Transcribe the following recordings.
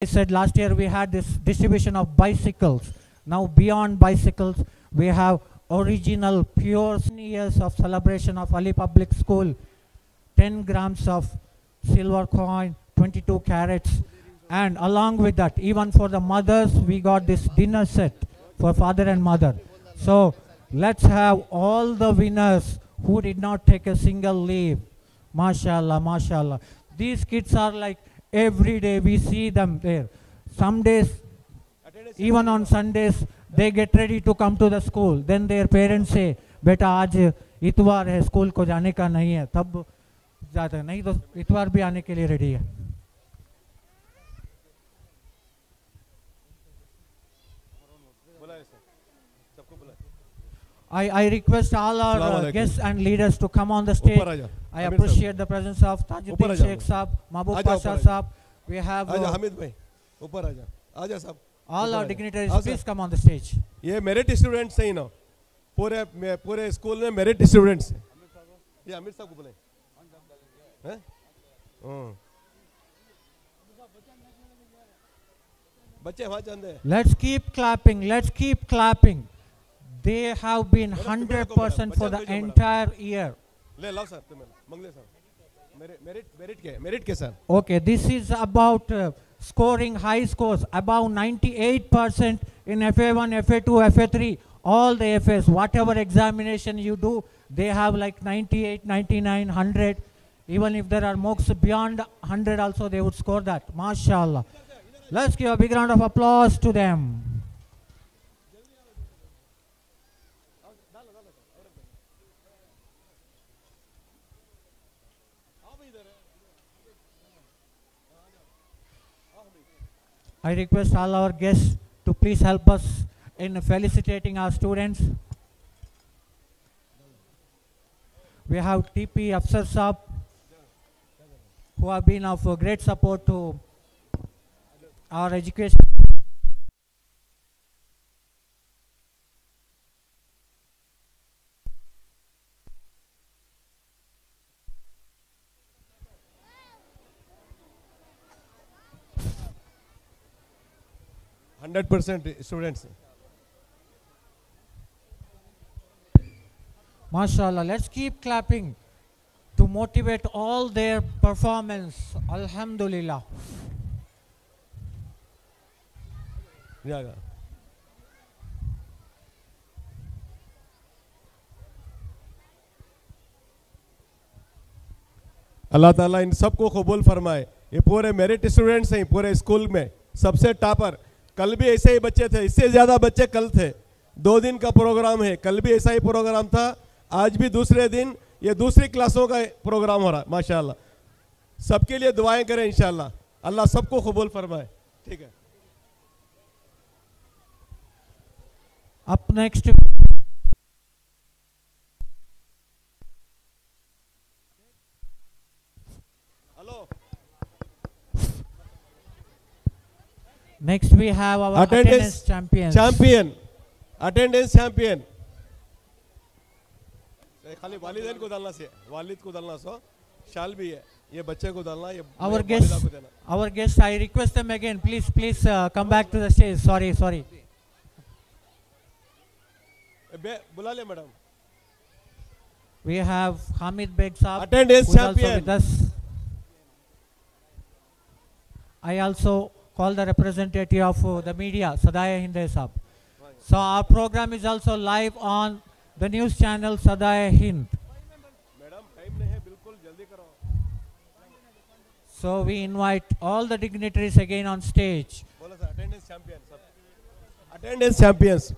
I said last year we had this distribution of bicycles. Now beyond bicycles, we have original pure years of celebration of Ali Public School, 10 grams of silver coin, 22 carats. And along with that, even for the mothers, we got this dinner set for father and mother. So let's have all the winners who did not take a single leave. MashaAllah, MashaAllah. These kids are like every day we see them there. Some days, even on Sundays, they get ready to come to the school. Then their parents say, बेटा आज इतवार है, school को जाने का नहीं है, तब जाते हैं, नहीं तो इतवार भी आने के लिए रेडी है. I request all our guests and leaders to come on the stage. I appreciate the presence of Tajuddin Sheikh Saab, Mahbub Pasha Saab. We have Hamid bhai, ऊपर आजा, आजा साहब. All our dignitaries, please come on the stage. ये merit students हैं ना, पूरे school में merit students हैं. ये आमिर साहब को बुलाएं. हैं? बच्चे वहाँ चंदे. Let's keep clapping. Let's keep clapping. They have been 100% for the entire year. ले लाओ सर, तुम्हें मंगले सर. मेरिट के sir. Okay, this is about scoring high scores, above 98% in FA1, FA2, FA3, all the FAs, whatever examination you do, they have like 98, 99, 100. Even if there are mocks beyond 100 also, they would score that. MashaAllah. Let's give a big round of applause to them. I request all our guests to please help us in felicitating our students. We have TP Afsar Saab, who have been of great support to our education. Students. MashaAllah, let's keep clapping to motivate all their performance. Alhamdulillah. Yeah. अल्लाह ताला इन सबको कबूल फरमाए. ये पूरे merit students हैं पूरे school में, सबसे टॉपर. कल भी ऐसे ही बच्चे थे, इससे ज़्यादा बच्चे कल थे. 2 दिन का प्रोग्राम है, कल भी ऐसा ही प्रोग्राम था, आज भी दूसरे दिन ये दूसरी क्लासों का प्रोग्राम हो रहा है. माशाल्लाह, सबके लिए दुआएं करें इंशाल्लाह, अल्लाह सबको कबूल फरमाए. ठीक है. Up next. Hello. Next we have our attendance champions. Attendance champion. खाली वालिदैन को डालना से, वालिद को डालना सो, शाल भी है, ये बच्चे को डालना, ये our guests, I request them again, please come back to the stage. Sorry. बुला ले madam. We have Hamid Beg Saab, attendance champion with us. I also call the representative of the media, Sadaya Hind Saab. So our program is also live on the news channel Sadaya Hind. So we invite all the dignitaries again on stage. Attendance champions.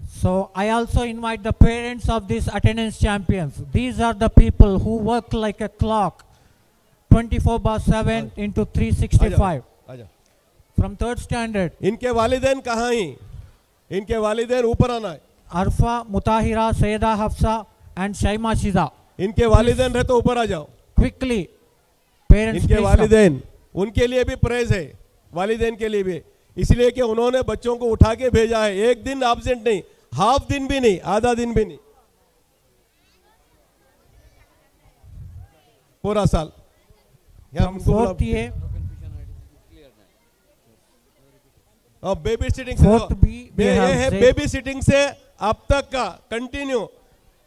So I also invite the parents of these attendance champions. These are the people who work like a clock, 24/7 into 365. From 3rd standard. इनके वालिदैन कहाँ हैं? इनके वालिदैन ऊपर आना है. Arfa, Mutahira, Sayyida Hafsa and Shaima Shiza. इनके वालिदैन रहे तो ऊपर आ जाओ. Quickly. Parents, इनके वालिदैन, उनके लिए भी प्रेज है, वालिदैन के लिए भी, इसलिए कि उन्होंने बच्चों को उठा के भेजा है. एक दिन एब्सेंट नहीं, हाफ दिन भी नहीं, आधा दिन भी नहीं. पूरा साल। यहाँ From fourth A, और baby sitting fourth B, we ये have है Zaid. बेबी सिटिंग से अब तक का कंटिन्यू।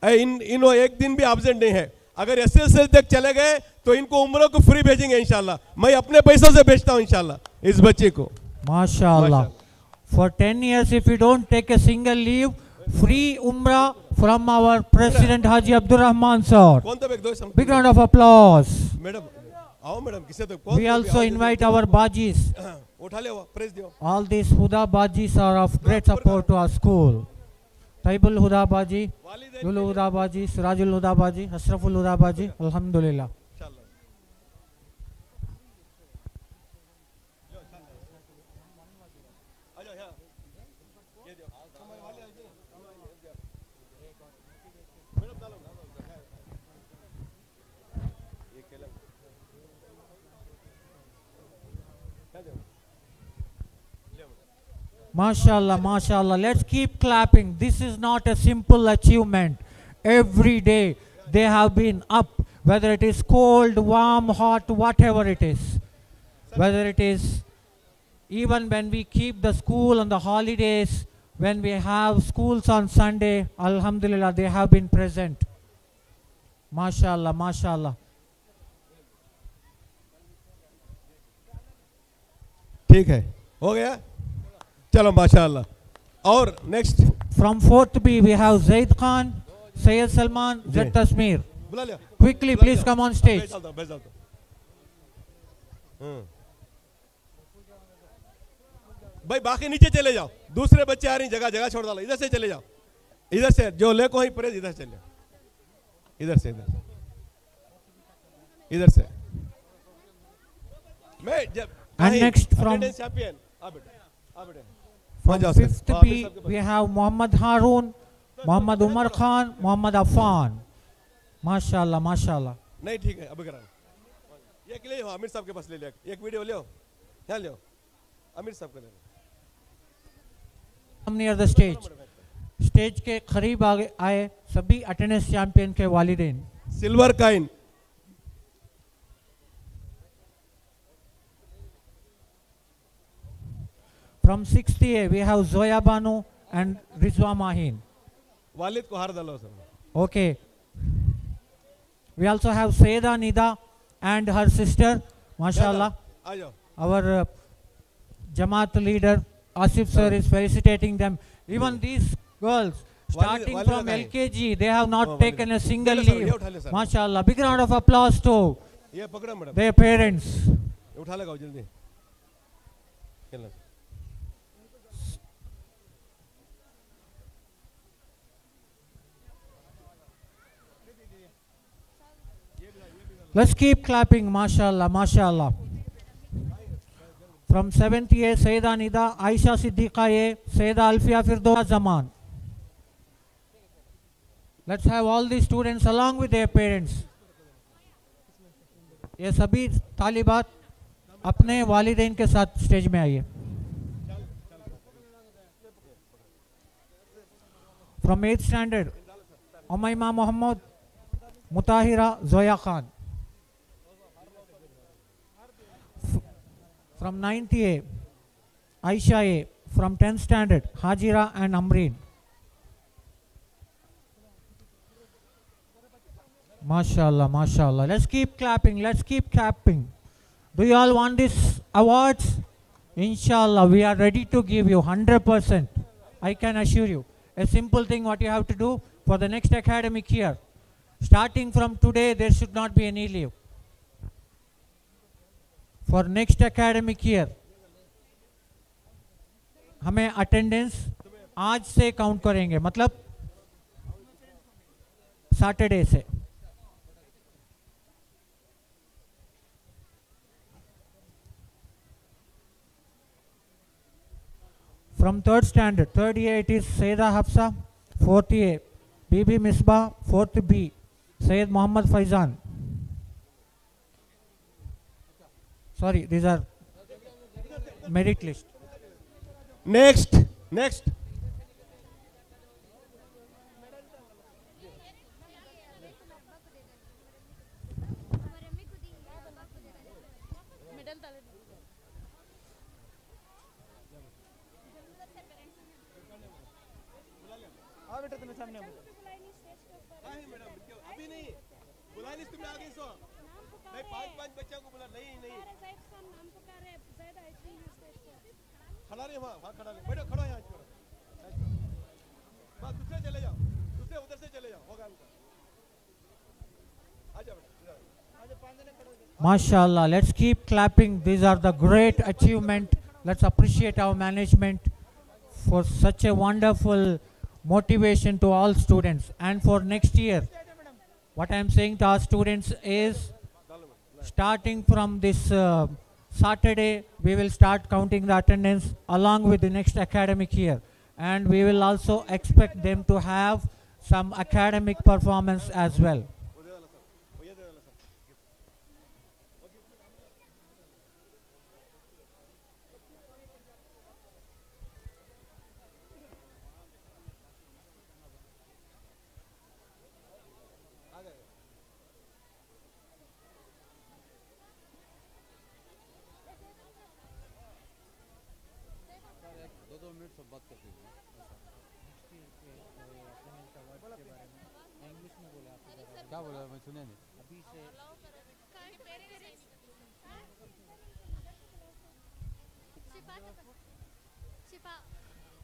इनो एक दिन भी एब्सेंट नहीं है। अगर एसएसएल तक चले गए तो इनको उम्र को फ्री भेजेंगे इंशाल्लाह। मैं अपने पैसों से भेजता हूँ इंशाल्लाह इस बच्चे को। MashaAllah. For 10 years, if you don't take a single leave, free Umrah from our President Haji Abdur Rahman sir. कौन तो एक दो Big round of applause. Madam आओ मैडम किसे तो कौन We also invite our Bajis. उठा ले प्रेस दियो। All these Huda Bajis are of great support to our school. Taibul Huda Baji, Lulu Huda Baji, Sirajul Huda Baji, Ashraful Huda Baji. Alhamdulillah. MashaAllah, MashaAllah. Let's keep clapping. This is not a simple achievement. Every day they have been up, whether it is cold, warm, hot, whatever it is. Whether it is even when we keep the school on the holidays, when we have schools on Sunday, Alhamdulillah, they have been present. MashaAllah, MashaAllah. ठीक है, हो गया, चलो माशाअल्लाह। और next From 4th B, we have Zaid Khan, Sayyid Salman, Zaid Tasmir. बुला लिया। Quickly, please come on stage. भेज दो। भाई बाकी नीचे चले जाओ, दूसरे बच्चे आ रही जगह जगह छोड़ डालो, इधर से चले जाओ, इधर से जो ले को ही परेज इधर चले, इधर से इधर से मैं जब And next from champion From 5th B, we have Muhammad Harun, Muhammad Umar Khan, Muhammad Affan. MashaAllah, MashaAllah. नहीं ठीक है, अभी कराना ये के लिए आमिर साहब के पास ले लिया, एक वीडियो ले आओ, यहाँ ले आओ, आमिर साहब को ले लो। Come near the stage. Stage के करीब आगे आए सभी अटेंडेंस चैंपियन के वालिदैन. Silver coin From 6th A, we have Zoya Banu and Rizwa Mahin. वालिद को हार डालो sir. Okay. We also have Sayyida Nida and her sister, MashaAllah. आ जाओ। Our Jamaat leader, Asif sir, is felicitating them. Even these girls, starting Walida from kahin? LKG, they have not Oh, taken a single ले लो sir, leave. ये उठा ले sir. MashaAllah. Big round of applause to ये पकड़ो madam, their parents. ये उठा लगाओ जल्दी। खेलना। Let's keep clapping, MashaAllah, MashaAllah. From 7th A, Sayyida Nida, Aisha Siddiqa A, Sayyida Alfia Firdosa Zaman. Let's have all these students along with their parents. ये सभी तालिबात अपने वालिदैन के साथ स्टेज में आइए. From 8th standard, Umayma Muhammad, Mutahira Zoya Khan. From 9th A, Aisha A. From 10th standard, Hajira and Amreen. MashaAllah, MashaAllah. Let's keep clapping, let's keep clapping. Do you all want these awards? Inshallah, we are ready to give you 100%. I can assure you. A simple thing what you have to do for the next academic year. Starting from today, there should not be any leave. For next academic year, हमें attendance आज से count करेंगे, मतलब Saturday से. From 3rd standard, 3rd A it is Sayyida Hafsa, 4th A Bibi Misbah, 4th B Sayyid Muhammad Faizan. Sorry, these are merit list. Next next Danish तुम्हें आगे सो नहीं, 5 बच्चों को बोला नहीं नहीं खड़ा रहे वहाँ खड़ा रहे, बैठो खड़ो यहाँ बस दूसरे चले जाओ, दूसरे उधर से चले जाओ, होगा उनका आ जाओ MashaAllah, let's keep clapping. These are the great achievement. Let's appreciate our management for such a wonderful motivation to all students. And for next year, what I am saying to our students is, starting from this Saturday, we will start counting the attendance along with the next academic year. And we will also expect them to have some academic performance as well. क्या बोला मैं सुने नहीं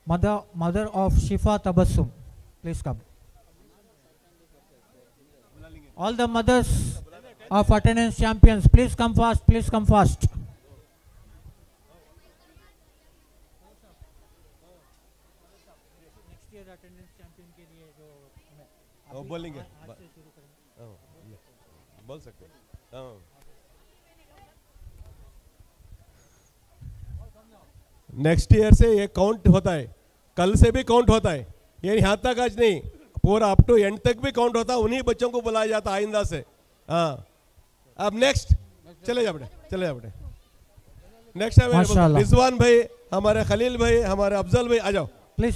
Mother of Shifa Tabassum, please come. All the mothers of attendance champions, please come fast, please come fast. Next year attendance champion के लिए जो वो बोलेंगे, बोल सकते हैं। नेक्स्ट ईयर से ये काउंट होता है, कल से भी काउंट होता है, ये यहाँ तक आज नहीं, पूरा अप टू एंड तक भी काउंट होता है, उन्हीं बच्चों को बुलाया जाता आइंदा से। हाँ, अब नेक्स्ट चले जाओ बेटे, चले जाओ बेटे। नेक्स्ट है रिजवान भाई, हमारे खलील भाई, हमारे अफजल भाई, आ जाओ, आ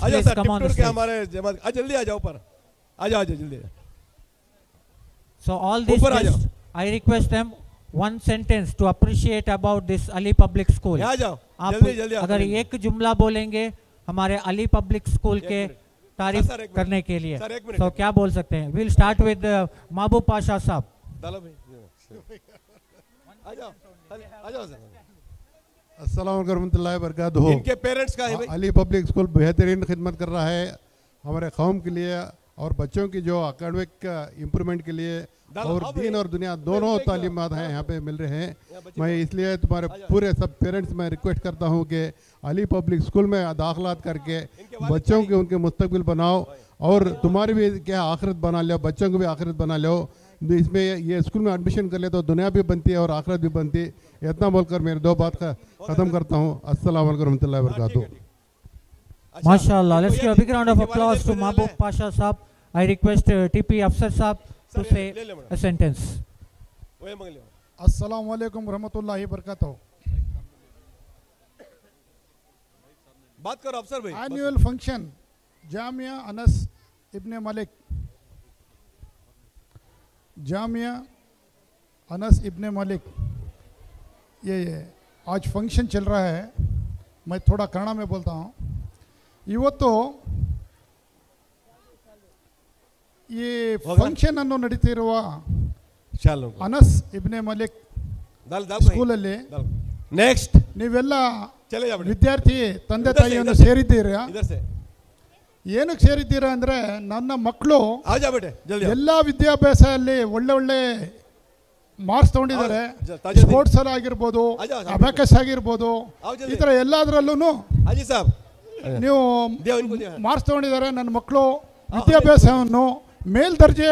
जाओ सर, टिप्टूर के हमारे जमात, जल्दी आ जाओ ऊपर, आ जाओ जल्दी। So all these guests, I request them one sentence to appreciate about this Ali Public School. आ जाओ, आप जल्दी जल्दी अगर एक जुमला बोलेंगे हमारे अली पब्लिक स्कूल के तारीफ करने के लिए, तो क्या बोल सकते हैं? We'll start with महबूब पाशा साहब। आ जाओ, आ जाओ सर। अस्सलाम वालेकुम रहमतुल्लाहि व बरकातहू। इनके पेरेंट्स का है भाई। अली पब्लिक स्कूल बेहतरीन खिदमत कर रहा है हमारे कौम के लिए और बच्चों की जो एकेडमिक इम्प्रूवमेंट के लिए, और दीन और दुनिया दोनों तालीमात हैं यहाँ पे मिल रहे हैं। मैं इसलिए तुम्हारे पूरे सब पेरेंट्स में रिक्वेस्ट करता हूँ कि अली पब्लिक स्कूल में दाखिलात करके बच्चों के उनके मुस्तकबिल बनाओ, और तुम्हारी भी क्या आखिरत बना लो, बच्चों को भी आखिरत बना लो। इसमें ये स्कूल में एडमिशन कर ले तो दुनिया भी बनती है और आखिरत भी बनती है। इतना बोलकर मेरे दो बात का ख़त्म करता हूँ। अस्सलाम वालेकुम रहमतुल्लाहि व बरकातहू। MashaAllah, let's give a big round of applause to Mahbub Pasha Saab. I request TP Afsar Saab to say a sentence. Assalamu alaikum warahmatullahi wabarakatuh. बात करो अफसर भाई। Annual function Jamia Anas Ibn Malik, Jamia Anas Ibn Malik, ये आज function चल रहा है। मैं थोड़ा कन्नड़ में बोलता हूँ। ಇವತ್ತು ಈ ಫಂಕ್ಷನ್ ಅನ್ನು ನಡೀತಿರುವ ಅನಸ್ ಇಬ್ನೆ ಮಲಿಕ್ ಸ್ಕೂಲಲ್ಲಿ ನೆಕ್ಸ್ಟ್ ನೀವೆಲ್ಲ ವಿದ್ಯಾರ್ಥಿ ತಂದೆ ತಾಯಿಯನ್ನು ಸೇರಿದ್ದೀರಾ? ಏನಕ್ಕೆ ಸೇರಿದ್ದೀರಾ ಅಂದರೆ ನನ್ನ ಮಕ್ಕಳು ಎಲ್ಲ ವಿದ್ಯಾಭ್ಯಾಸದಲ್ಲಿ ಒಳ್ಳೆ ಒಳ್ಳೆ ಮಾರ್ಕ್ಸ್ ತಗೊಂಡಿದ್ದಾರೆ. ಸ್ಪೋರ್ಟ್ಸ್ ಅಲ್ಲಿ ಆಗಿರ್ಬೋದು, ಅಬ್ಯಾಕಸ್ ಆಗಿರ್ಬೋದು, ಈ ಥರ ಎಲ್ಲದರಲ್ಲೂ ನೀವು ಮಾರ್ಕ್ಸ್ ತಗೊಂಡಿದ್ದಾರೆ. ನನ್ನ ಮಕ್ಕಳು ವಿದ್ಯಾಭ್ಯಾಸವನ್ನು ಮೇಲ್ದರ್ಜೆ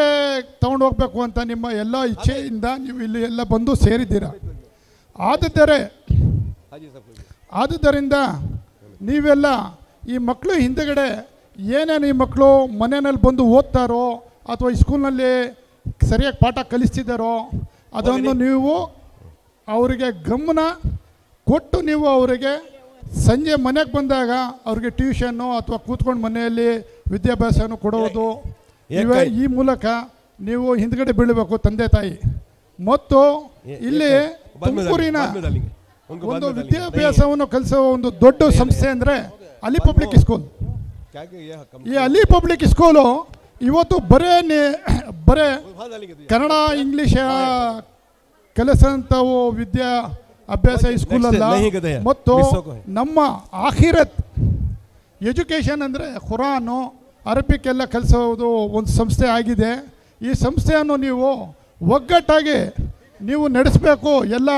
ತಗೊಂಡು ಹೋಗ್ಬೇಕು ಅಂತ ನಿಮ್ಮ ಎಲ್ಲ ಇಚ್ಛೆಯಿಂದ ನೀವು ಇಲ್ಲಿ ಎಲ್ಲ ಬಂದು ಸೇರಿದ್ದೀರಾ. ಆದುದರಿಂದ ನೀವೆಲ್ಲ ಈ ಮಕ್ಕಳು ಹಿಂದೆಗಡೆ ಏನೇನು ಈ ಮಕ್ಕಳು ಮನೆಯಲ್ಲಿ ಬಂದು ಓದ್ತಾರೋ ಅಥವಾ ಈ ಸ್ಕೂಲ್ನಲ್ಲಿ ಸರಿಯಾಗಿ ಪಾಠ ಕಲಿಸ್ತಿದ್ದಾರೋ ಅದನ್ನು ನೀವು ಅವರಿಗೆ ಗಮನ ಕೊಟ್ಟು ನೀವು ಅವರಿಗೆ ಸಂಜೆ ಮನೆಗೆ ಬಂದಾಗ ಅವ್ರಿಗೆ ಟ್ಯೂಷನ್ನು ಅಥವಾ ಕೂತ್ಕೊಂಡು ಮನೆಯಲ್ಲಿ ವಿದ್ಯಾಭ್ಯಾಸವನ್ನು ಕೊಡುವುದು, ಈ ಮೂಲಕ ನೀವು ಹಿಂದ್ಗಡೆ ಬೀಳಬೇಕು ತಂದೆ ತಾಯಿ. ಮತ್ತು ಇಲ್ಲಿ ತುಮಕೂರಿನ ಒಂದು ವಿದ್ಯಾಭ್ಯಾಸವನ್ನು ಕಲಿಸುವ ಒಂದು ದೊಡ್ಡ ಸಂಸ್ಥೆ ಅಂದರೆ ಅಲಿ ಪಬ್ಲಿಕ್ ಸ್ಕೂಲ್. ಈ ಅಲಿ ಪಬ್ಲಿಕ್ ಸ್ಕೂಲು ಇವತ್ತು ಬರೇ ಕನ್ನಡ ಇಂಗ್ಲಿಷ್ ಕಲಿಸಂಥವು ವಿದ್ಯಾ ಅಭ್ಯಾಸ ಈ ಸ್ಕೂಲಲ್ಲ. ಮತ್ತು ನಮ್ಮ ಆಖಿರತ್ ಎಜುಕೇಷನ್ ಅಂದರೆ ಖುರಾನು ಅರಬಿಕ್ ಎಲ್ಲ ಕಲಿಸೋದು ಒಂದು ಸಂಸ್ಥೆ ಆಗಿದೆ. ಈ ಸಂಸ್ಥೆಯನ್ನು ನೀವು ಒಗ್ಗಟ್ಟಾಗಿ ನೀವು ನಡೆಸಬೇಕು. ಎಲ್ಲ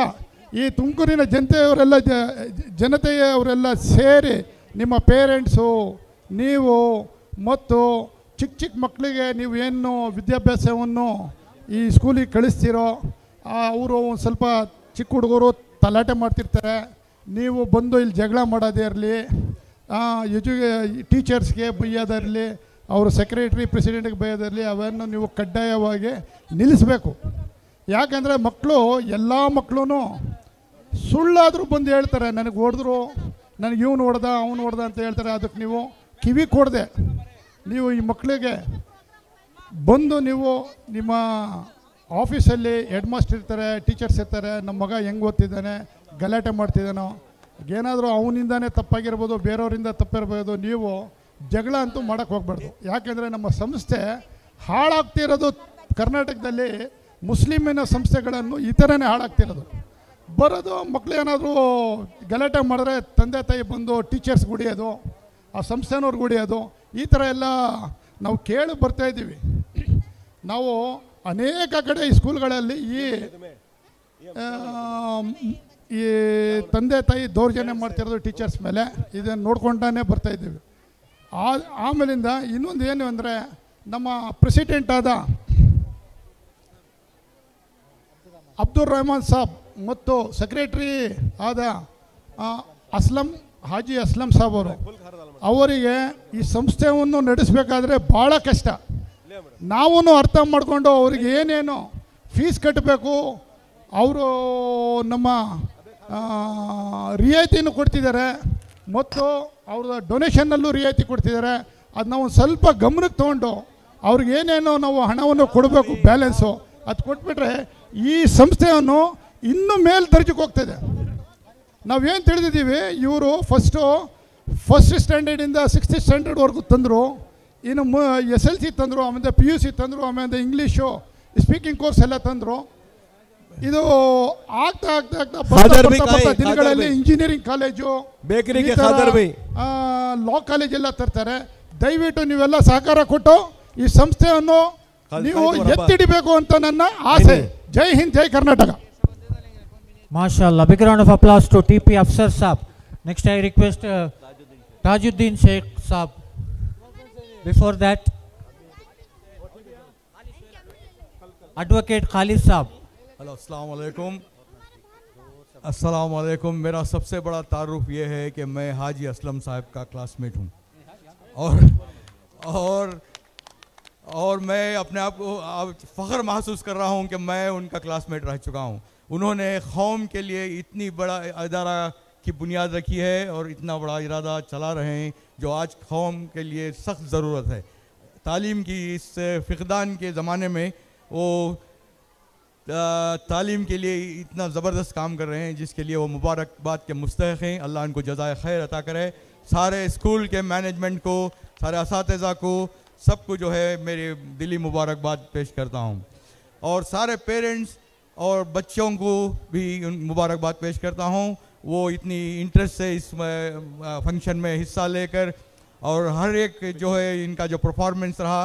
ಈ ತುಮಕೂರಿನ ಜನತೆಯವರೆಲ್ಲ ಸೇರಿ ನಿಮ್ಮ ಪೇರೆಂಟ್ಸು ನೀವು ಮತ್ತು ಚಿಕ್ಕ ಚಿಕ್ಕ ಮಕ್ಕಳಿಗೆ ನೀವು ಏನು ವಿದ್ಯಾಭ್ಯಾಸವನ್ನು ಈ ಸ್ಕೂಲಿಗೆ ಕಳಿಸ್ತೀರೋ ಅವರು ಒಂದು ಸ್ವಲ್ಪ ಚಿಕ್ಕ ಹುಡುಗರು ತಲಾಟೆ ಮಾಡ್ತಿರ್ತಾರೆ. ನೀವು ಬಂದು ಇಲ್ಲಿ ಜಗಳ ಮಾಡೋದೇ ಇರಲಿ, ಟೀಚರ್ಸ್ಗೆ ಬೈಯೋದಿರಲಿ, ಅವರು ಸೆಕ್ರೆಟ್ರಿ ಪ್ರೆಸಿಡೆಂಟ್ಗೆ ಬೈಯೋದಿರಲಿ, ಅವನ್ನು ನೀವು ಕಡ್ಡಾಯವಾಗಿ ನಿಲ್ಲಿಸಬೇಕು. ಯಾಕಂದರೆ ಮಕ್ಕಳು ಎಲ್ಲ ಮಕ್ಕಳು ಸುಳ್ಳಾದರೂ ಬಂದು ಹೇಳ್ತಾರೆ, ನನಗೆ ಹೊಡೆದ್ರು, ನನಗೆ ಇವನು ಹೊಡೆದ ಅವನು ಹೊಡೆದ ಅಂತ ಹೇಳ್ತಾರೆ. ಅದಕ್ಕೆ ನೀವು ಕಿವಿ ಕೊಡದೆ ನೀವು ಈ ಮಕ್ಕಳಿಗೆ ಬಂದು ನೀವು ನಿಮ್ಮ ಆಫೀಸಲ್ಲಿ ಹೆಡ್ ಮಾಸ್ಟರ್ ಇರ್ತಾರೆ, ಟೀಚರ್ಸ್ ಇರ್ತಾರೆ, ನಮ್ಮ ಮಗ ಹೆಂಗೆ ಓದ್ತಿದ್ದಾನೆ, ಗಲಾಟೆ ಮಾಡ್ತಿದ್ದಾನೋ, ಏನಾದರೂ ಅವನಿಂದಾನೇ ತಪ್ಪಾಗಿರ್ಬೋದು, ಬೇರೆಯವರಿಂದ ತಪ್ಪಿರ್ಬೋದು, ನೀವು ಜಗಳ ಅಂತೂ ಮಾಡೋಕ್ಕೆ ಹೋಗ್ಬಾರ್ದು. ಯಾಕೆಂದರೆ ನಮ್ಮ ಸಂಸ್ಥೆ ಹಾಳಾಗ್ತಿರೋದು ಕರ್ನಾಟಕದಲ್ಲಿ ಮುಸ್ಲಿಮಿನ ಸಂಸ್ಥೆಗಳನ್ನು ಈ ಥರನೇ ಹಾಳಾಗ್ತಿರೋದು. ಬರೋದು ಮಕ್ಕಳು ಏನಾದರೂ ಗಲಾಟೆ ಮಾಡಿದ್ರೆ ತಂದೆ ತಾಯಿ ಬಂದು ಟೀಚರ್ಸ್ ಗುಡಿಯೋದು, ಆ ಸಂಸ್ಥೆನವ್ರು ಗುಡಿಯೋದು, ಈ ಥರ ಎಲ್ಲ ನಾವು ಕೇಳಿ ಬರ್ತಾಯಿದ್ದೀವಿ. ನಾವು ಅನೇಕ ಕಡೆ ಈ ಸ್ಕೂಲ್ಗಳಲ್ಲಿ ಈ ತಂದೆ ತಾಯಿ ದೌರ್ಜನ್ಯ ಮಾಡ್ತಿರೋದು ಟೀಚರ್ಸ್ ಮೇಲೆ, ಇದನ್ನು ನೋಡ್ಕೊಂಡೇ ಬರ್ತಾಯಿದ್ದೀವಿ. ಆಮೇಲಿಂದ ಇನ್ನೊಂದು ಏನು ಅಂದರೆ, ನಮ್ಮ ಪ್ರೆಸಿಡೆಂಟ್ ಆದ ಅಬ್ದುಲ್ ರೆಹಮಾನ್ ಸಾಬ್ ಮತ್ತು ಸೆಕ್ರೆಟ್ರಿ ಆದ ಹಾಜಿ ಅಸ್ಲಂ ಸಾಬ್ ಅವರಿಗೆ ಈ ಸಂಸ್ಥೆಯನ್ನು ನಡೆಸಬೇಕಾದ್ರೆ ಭಾಳ ಕಷ್ಟ. ನಾವೂ ಅರ್ಥ ಮಾಡಿಕೊಂಡು ಅವ್ರಿಗೆ ಏನೇನು ಫೀಸ್ ಕಟ್ಟಬೇಕು, ಅವರು ನಮ್ಮ ರಿಯಾಯಿತಿನೂ ಕೊಡ್ತಿದ್ದಾರೆ ಮತ್ತು ಅವ್ರ ಡೊನೇಷನ್ನಲ್ಲೂ ರಿಯಾಯಿತಿ ಕೊಡ್ತಿದ್ದಾರೆ. ಅದು ನಾವು ಸ್ವಲ್ಪ ಗಮನಕ್ಕೆ ತೊಗೊಂಡು ಅವ್ರಿಗೇನೇನೋ ನಾವು ಹಣವನ್ನು ಕೊಡಬೇಕು, ಬ್ಯಾಲೆನ್ಸು ಅದು ಕೊಟ್ಬಿಟ್ರೆ ಈ ಸಂಸ್ಥೆಯನ್ನು ಇನ್ನೂ ಮೇಲ್ ದರ್ಜೆಗೆ ಹೋಗ್ತದೆ. ನಾವೇನು ತಿಳಿದಿದ್ದೀವಿ, ಇವರು ಫಸ್ಟ್ ಸ್ಟ್ಯಾಂಡರ್ಡಿಂದ 6th ಸ್ಟ್ಯಾಂಡರ್ಡ್ವರೆಗೂ ತಂದರು, ಇನ್ನು SLC ತಂದರು, ಆಮೇಲೆ PUC ತಂದರು, ಆಮೇಲೆ ಇಂಗ್ಲೀಷು ಸ್ಪೀಕಿಂಗ್ ಕೋರ್ಸ್ ಎಲ್ಲ ತಂದರು. ಇದು ಆಗ್ತಾ ದಿನಗಳಲ್ಲಿ ಇಂಜಿನಿಯರಿಂಗ್ ಕಾಲೇಜು, ಲಾ ಕಾಲೇಜ್ ಎಲ್ಲ ತರ್ತಾರೆ. ದಯವಿಟ್ಟು ನೀವೆಲ್ಲ ಸಹಕಾರ ಕೊಟ್ಟು ಈ ಸಂಸ್ಥೆಯನ್ನು ನೀವು ಎತ್ತಿಡಿಬೇಕು ಅಂತ ನನ್ನ ಆಸೆ. ಜೈ ಹಿಂದ್, ಜೈ Karnataka. MashaAllah, big round of applause to TP Afsar Saab. Next I request Tajuddin Sheikh Saab. Before that, Advocate Khalid Saab. Hello, अस्सलाम वालेकुम। मेरा सबसे बड़ा तारुफ ये है कि मैं हाजी असलम साहब का क्लासमेट हूँ और मैं अपने आप को फ़ख्र महसूस कर रहा हूँ कि मैं उनका क्लासमेट रह चुका हूँ। उन्होंने कौम के लिए इतनी बड़ा इदारा की बुनियाद रखी है और इतना बड़ा इरादा चला रहे हैं जो आज कौम के लिए सख्त ज़रूरत है। तालीम की इस फ़िक़दान के ज़माने में वो तालीम के लिए इतना ज़बरदस्त काम कर रहे हैं जिसके लिए वो मुबारकबाद के मुस्तहिक़ हैं। अल्लाह उनको जज़ाए खैर अता करे। सारे स्कूल के मैनेजमेंट को, सारे असातिज़ा को, सबको जो है मेरी दिली मुबारकबाद पेश करता हूँ और सारे पेरेंट्स और बच्चों को भी मुबारकबाद पेश करता हूँ। वो इतनी इंटरेस्ट से इस फंक्शन में हिस्सा लेकर और हर एक जो है इनका जो परफॉर्मेंस रहा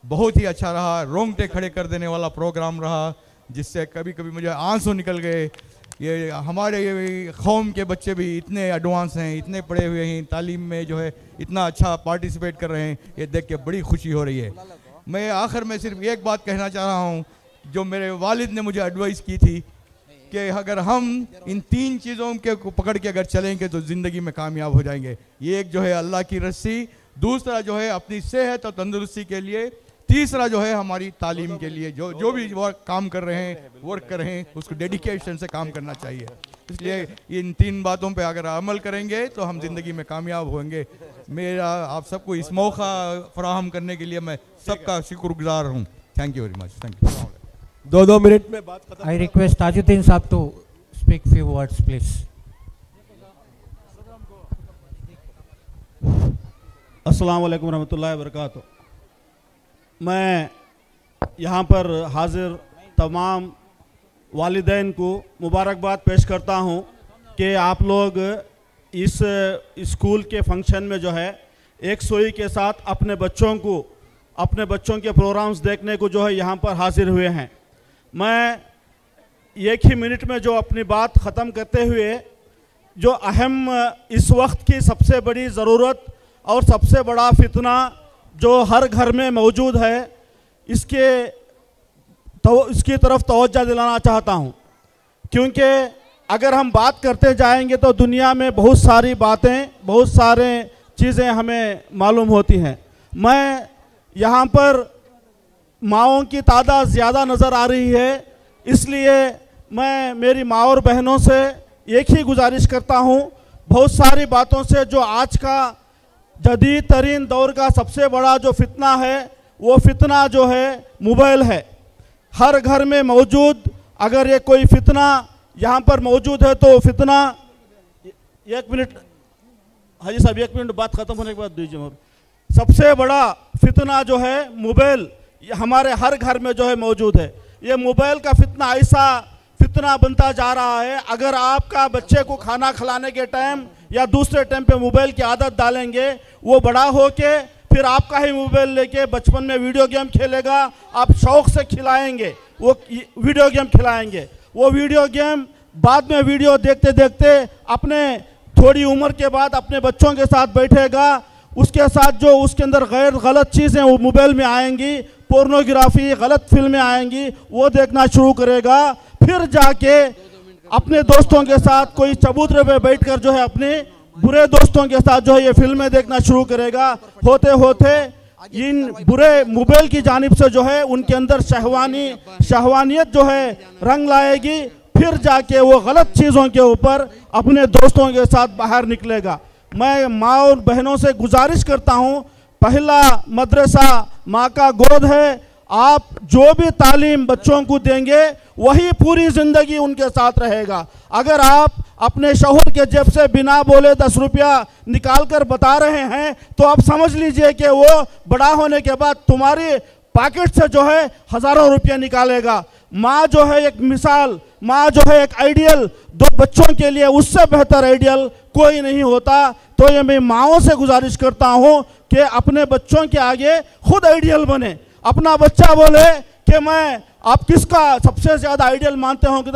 बहुत ही अच्छा रहा, रोंगटे खड़े कर देने वाला प्रोग्राम रहा जिससे कभी कभी मुझे आंसू निकल गए। ये हमारे कौम के बच्चे भी इतने एडवांस हैं, इतने पढ़े हुए हैं, तालीम में जो है इतना अच्छा पार्टिसिपेट कर रहे हैं, ये देख के बड़ी खुशी हो रही है। मैं आखिर में सिर्फ एक बात कहना चाह रहा हूँ जो मेरे वालिद ने मुझे एडवाइस की थी कि अगर हम इन 3 चीज़ों के को पकड़ के अगर चलेंगे तो ज़िंदगी में कामयाब हो जाएंगे। ये एक जो है अल्लाह की रस्सी, दूसरा जो है अपनी सेहत और तंदुरुस्ती के लिए, तीसरा जो है हमारी तालीम के लिए जो भी काम कर रहे हैं, वर्क कर रहे हैं, उसको डेडिकेशन से काम करना चाहिए। इसलिए इन 3 बातों पे अगर अमल करेंगे तो हम ज़िंदगी में कामयाब होंगे। मेरा आप सबको इस मौका फराहम करने के लिए मैं सबका शुक्रगुजार हूँ। Thank you very much. Thank you. 2 minute में बात खत्म। I request Tajuddin Saab to speak few words, please. अस्सलाम वालेकुम रहमतुल्लाहि व बरकातुहू। मैं यहाँ पर हाजिर तमाम वालिदैन को मुबारकबाद पेश करता हूँ कि आप लोग इस स्कूल के फंक्शन में जो है एक सोई के साथ अपने बच्चों के प्रोग्राम्स देखने को जो है यहाँ पर हाजिर हुए हैं। मैं एक ही मिनट में जो अपनी बात ख़त्म करते हुए जो अहम इस वक्त की सबसे बड़ी ज़रूरत और सबसे बड़ा फितना जो हर घर में मौजूद है इसकी तरफ तवज्जो दिलाना चाहता हूँ, क्योंकि अगर हम बात करते जाएंगे तो दुनिया में बहुत सारी बातें, बहुत सारे चीज़ें हमें मालूम होती हैं। मैं यहाँ पर माँओं की तादाद ज़्यादा नज़र आ रही है, इसलिए मैं मेरी माँ और बहनों से एक ही गुजारिश करता हूँ, बहुत सारी बातों से जो आज का जदीद तरीन दौर का सबसे बड़ा जो फितना है वो फितना जो है मोबाइल है। हर घर में मौजूद अगर ये कोई फितना यहाँ पर मौजूद है तो फितना, एक मिनट हाजी साहब, एक मिनट बात ख़त्म होने के बाद दीजिए। सबसे बड़ा फितना जो है मोबाइल हमारे हर घर में जो है मौजूद है। ये मोबाइल का फितना ऐसा फितना बनता जा रहा है, अगर आपका बच्चे को खाना खिलाने के टाइम या दूसरे टाइम पे मोबाइल की आदत डालेंगे, वो बड़ा होके फिर आपका ही मोबाइल लेके बचपन में वीडियो गेम खेलेगा। आप शौक से खिलाएंगे, वो वीडियो गेम खिलाएंगे, वो वीडियो गेम बाद में वीडियो देखते देखते अपने थोड़ी उम्र के बाद अपने बच्चों के साथ बैठेगा, उसके साथ जो उसके अंदर गलत चीज़ें वो मोबाइल में आएंगी, पोर्नोग्राफी, गलत फिल्में आएंगी, वो देखना शुरू करेगा। फिर जाके अपने दोस्तों के साथ कोई चबूतरे पे बैठकर जो है अपने बुरे दोस्तों के साथ जो है ये फिल्में देखना शुरू करेगा। होते होते इन बुरे मोबाइल की जानिब से जो है उनके अंदर शहवानियत जो है रंग लाएगी, फिर जाके वो गलत चीज़ों के ऊपर अपने दोस्तों के साथ बाहर निकलेगा। मैं माँ और बहनों से गुजारिश करता हूँ, पहला मदरसा माँ का गोद है। आप जो भी तालीम बच्चों को देंगे वही पूरी ज़िंदगी उनके साथ रहेगा। अगर आप अपने शौहर के जेब से बिना बोले 10 रुपया निकाल कर बता रहे हैं तो आप समझ लीजिए कि वो बड़ा होने के बाद तुम्हारी पॉकेट से जो है हज़ारों रुपया निकालेगा। माँ जो है एक मिसाल, माँ जो है एक आइडियल, दो बच्चों के लिए उससे बेहतर आइडियल कोई नहीं होता। तो ये मैं माँओं से गुजारिश करता हूँ कि अपने बच्चों के आगे खुद आइडियल बने। अपना बच्चा बोले कि मैं, आप किसका सबसे ज़्यादा आइडियल मानते हो, कि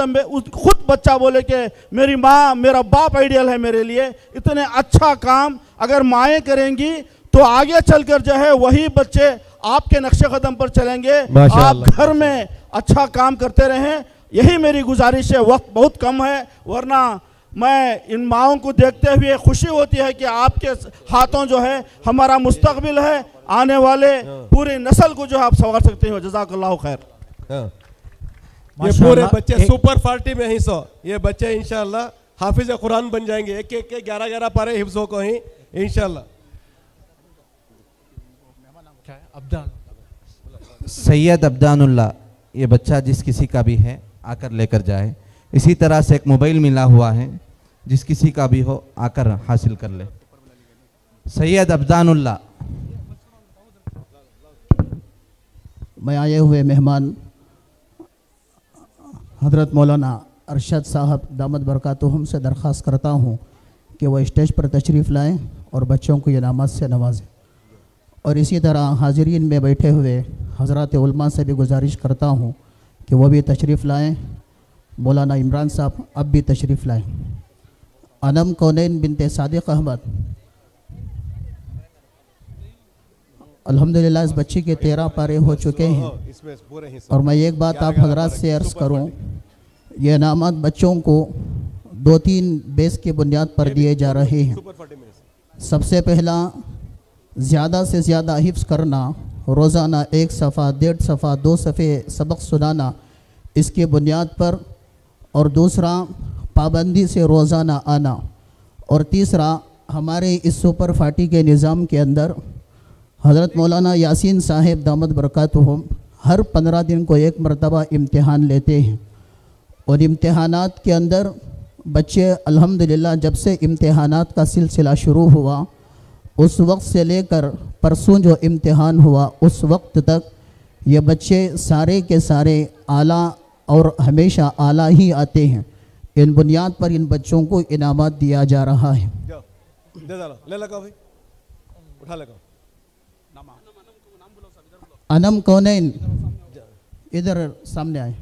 खुद बच्चा बोले कि मेरी माँ, मेरा बाप आइडियल है मेरे लिए। इतने अच्छा काम अगर माएँ करेंगी तो आगे चलकर जो है वही बच्चे आपके नक्शे कदम पर चलेंगे। आप घर में अच्छा काम करते रहें, यही मेरी गुजारिश है। वक्त बहुत कम है, वरना मैं इन माओं को देखते हुए खुशी होती है कि आपके हाथों जो है हमारा मुस्तकबिल है, आने वाले पूरी नस्ल को जो है आप संवार सकते हो। जज़ाकल्लाहु खैर। ये पूरे बच्चे सुपर 40 में ही ये बच्चे इंशाअल्लाह हाफिज कुरान बन जाएंगे। एक एक के 11-11 पारे हिफ्ज़ों को ही इंशाअल्लाह। सैयद अब्दानुल्लाह, ये बच्चा जिस किसी का भी है आकर लेकर जाए। इसी तरह से एक मोबाइल मिला हुआ है, जिस किसी का भी हो आकर हासिल कर ले। सैयद अब्दानुल्लाह। मैं आए हुए मेहमान हज़रत मौलाना अरशद साहब दामद बरकातुहुम से दरख्वास्त करता हूँ कि वह स्टेज पर तशरीफ़ लाएं और बच्चों को इनामात से नवाजें। और इसी तरह हाज़रीन में बैठे हुए हज़रात उलमा से भी गुजारिश करता हूँ कि वह भी तशरीफ़ लाएं। मौलाना इमरान साहब अब भी तशरीफ़ लाएं। अनम कौनैन बिनते सादिक अहमद। अल्हम्दुलिल्लाह इस बच्ची के 13 पारे हो चुके हैं। और मैं एक बात आप हजरात से अर्ज़ करूं, ये इनामात बच्चों को 2-3 बेस की बुनियाद पर दिए जा रहे हैं। सबसे पहला, ज़्यादा से ज़्यादा हिफ्ज़ करना, रोज़ाना 1 सफ़ा, 1.5 सफ़ा, 2 सफ़े सबक सुनाना, इसकी बुनियाद पर। और दूसरा, पाबंदी से रोज़ाना आना। और तीसरा, हमारे इस सुपर 40 के निज़ाम के अंदर हज़रत मौलाना यासीन साहिब दामद बरकातुहुम हर 15 दिन को एक मरतबा इम्तिहान लेते हैं। और इम्तिहानात के अंदर बच्चे अल्हम्दुलिल्लाह जब से इम्तिहानात का सिलसिला शुरू हुआ उस वक्त से लेकर परसों जो इम्तिहान हुआ उस वक्त तक ये बच्चे सारे के सारे आला और हमेशा आला ही आते हैं। इन बुनियाद पर इन बच्चों को इनामात दिया जा रहा है। जाओ, दे डालो, ले लगाओ भाई, उठा लगाओ। अनम कौनैन, इधर सामने आए।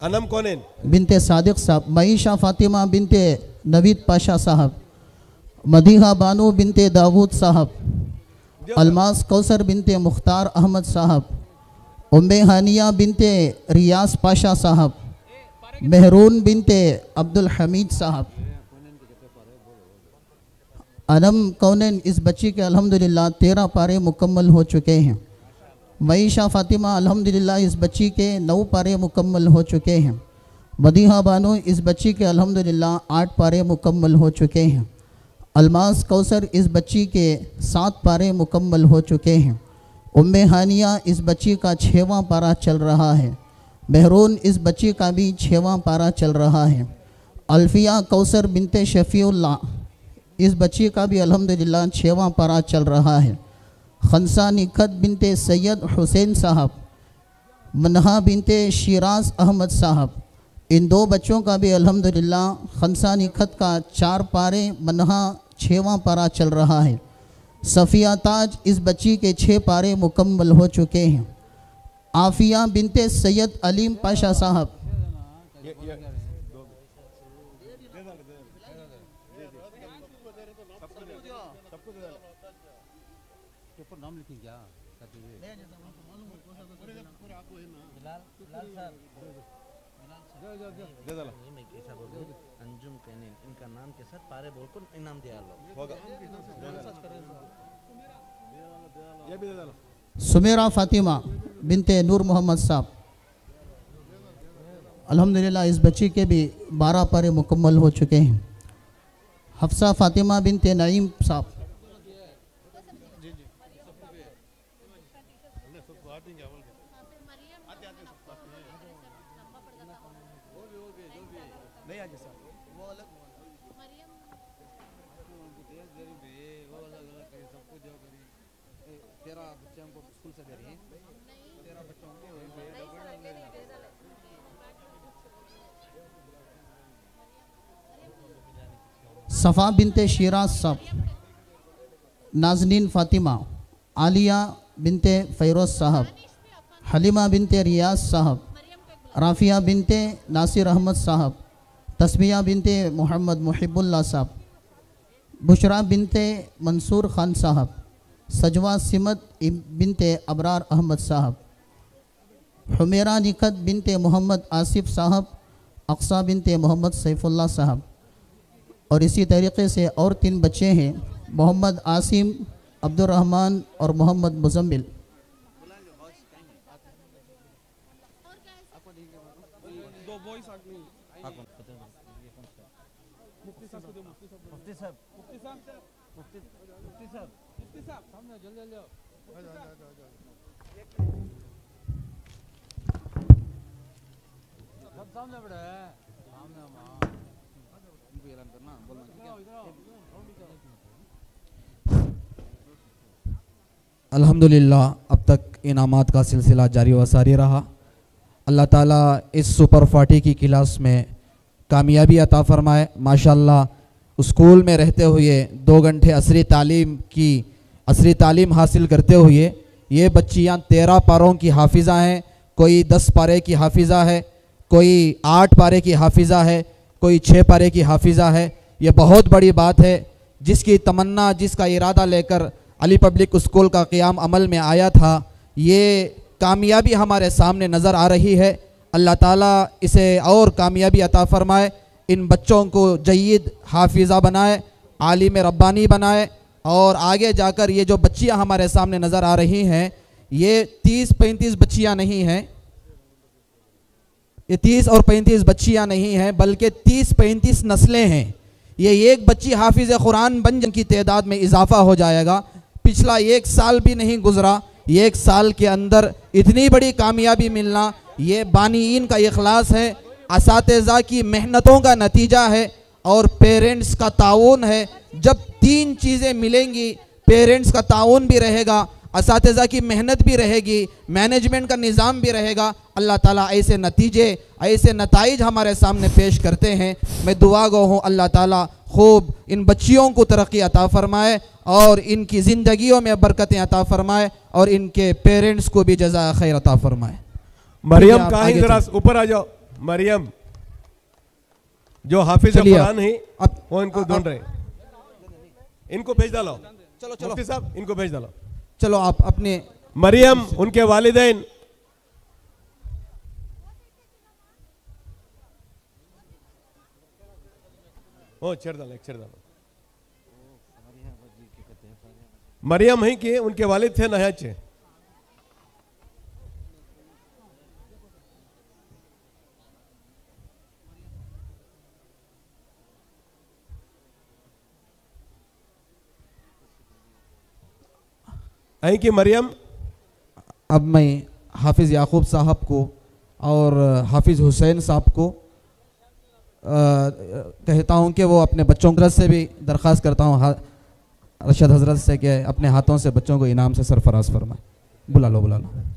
अनम कौनैन बिनते सादिक साहब, मईशा फातिमा बिनते नवीद पाशा साहब, मदीहा बानो बिनते दाऊद साहब, अलमास कौसर बिनते मुख्तार अहमद साहब, उम्मे हानिया बिनते रियाज पाशा साहब, महरून बिनते अब्दुल हमीद साहब। अनम कौनैन, इस बच्ची के अल्हम्दुलिल्लाह 13 पारे मुकम्मल हो चुके हैं। मईशा फातिमा, अल्हम्दुलिल्लाह इस बच्ची के 9 पारे मुकम्मल हो चुके हैं। मदीहा बानो, इस बच्ची के अल्हम्दुलिल्लाह 8 पारे मुकम्मल हो चुके हैं। अलमास कौसर, इस बच्ची के 7 पारे मुकम्मल हो चुके हैं। उम्मे हानिया, इस बच्ची का 6वां पारा चल रहा है। महरून, इस बच्ची का भी 6वां पारा चल रहा है। अल्फिया कौसर बिनते शफीउल्लाह, इस बच्ची का भी अल्हम्दुलिल्लाह 6वां पारा चल रहा है। खंसा निखत बिनते सैयद हुसैन साहब, मनहा बिनते शिराज अहमद साहब, इन 2 बच्चों का भी अल्हम्दुलिल्लाह खंसा निखत का 4 पारे, मनहा 6वां पारा चल रहा है। सफ़िया ताज, इस बच्ची के 6 पारे मुकम्मल हो चुके हैं। आफिया बिनते सैयद अलीम पाशा साहब, अंजुम कैनिन, इनका नाम के साथ पारे बोलकर इनाम दिया लो। ये भी दे डालो। सुमेरा फातिमा बिनते नूर मोहम्मद साहब, अल्हम्दुलिल्लाह इस बच्ची के भी 12 पारे मुकम्मल हो चुके हैं। हफ्सा फातिमा बिनते नईम साहब, सफ़ा बिनते शिराज साहब, नाजनीन फातिमा, आलिया बिनते फ़ैरोज़ साहब, हलीमा बिनते रियाज साहब, राफिया बिनते नासिर अहमद साहब, तस्मिया बिनते मोहम्मद मुहिबुल्लाह साहब, बुशरा बिनते मंसूर ख़ान साहब, सजवा सिमत बिनते अबरार अहमद साहब, हुमेरा निकत बिनते मोहम्मद आसिफ साहब, अक्सा बिनते मोहम्मद सैफुल्लाह साहब। और इसी तरीके से और 3 बच्चे हैं, मोहम्मद आसिम, अब्दुर्रहमान और मोहम्मद मुजम्मिल। अल्हम्दुलिल्लाह अब तक इनामात का सिलसिला जारी व सारी रहा। अल्लाह ताला इस सुपर 40 की क्लास में कामयाबी अता फरमाए। माशाल्लाह स्कूल में रहते हुए 2 घंटे असरी तालीम हासिल करते हुए ये बच्चियाँ 13 पारों की हाफिज़ा हैं, कोई 10 पारे की हाफिज़ा है, कोई 8 पारे की हाफिज़ा है, कोई 6 पारे की हाफिज़ा है। ये बहुत बड़ी बात है। जिसकी तमन्ना, जिसका इरादा लेकर अली पब्लिक स्कूल का क़याम अमल में आया था, ये कामयाबी हमारे सामने नज़र आ रही है। अल्लाह ताला इसे और कामयाबी अता फ़रमाए, इन बच्चों को जय्यद हाफिज़ा बनाए, आलिम रब्बानी बनाए और आगे जाकर ये जो बच्चियाँ हमारे सामने नज़र आ रही हैं, ये 30-35 बच्चियाँ नहीं हैं, ये 30 और 35 बच्चियाँ नहीं हैं, बल्कि 30-35 नस्लें हैं। ये एक बच्ची हाफिज़ कुरान बन जिनकी तादाद में इजाफा हो जाएगा। पिछला 1 साल भी नहीं गुजरा, 1 साल के अंदर इतनी बड़ी कामयाबी मिलना, ये बानीन का इखलास है, असातिज़ा की मेहनतों का नतीजा है और पेरेंट्स का ताउन है। जब 3 चीज़ें मिलेंगी, पेरेंट्स का ताउन भी रहेगा, असातिज़ा की मेहनत भी रहेगी, मैनेजमेंट का निज़ाम भी रहेगा। अल्लाह ताला ऐसे नतीजे, ऐसे नताइज हमारे सामने पेश करते हैं। मैं दुआ गो हूँ अल्लाह ताला खूब इन बच्चियों को तरक्की अता फरमाए और इनकी ज़िंदगियों में बरकतें अता फरमाए और इनके पेरेंट्स को भी जज़ा खैर अता फरमाए। मरियम कहाँ है, जरा ऊपर आ जाओ। मरियम जो हाफिज कुरान है वो इनको ढूंढ रहे, इनको भेज डालो। चलो चलो मुफ्ती साहब इनको भेज डालो। चलो आप अपने मरियम, उनके वालिदैन, ओ छेड़ डालो, एक छेड़ डालो। मरियम है कि उनके वालिद थे नहाचे। है कि मरियम? अब मैं हाफिज़ याकूब साहब को और हाफिज़ हुसैन साहब को कहता हूँ कि वो अपने बच्चों की तरफ से भी दरख्वास्त करता हूँ अरशद हज़रत से कि अपने हाथों से बच्चों को इनाम से सरफराज फरमाए। बुला लो बुला लो।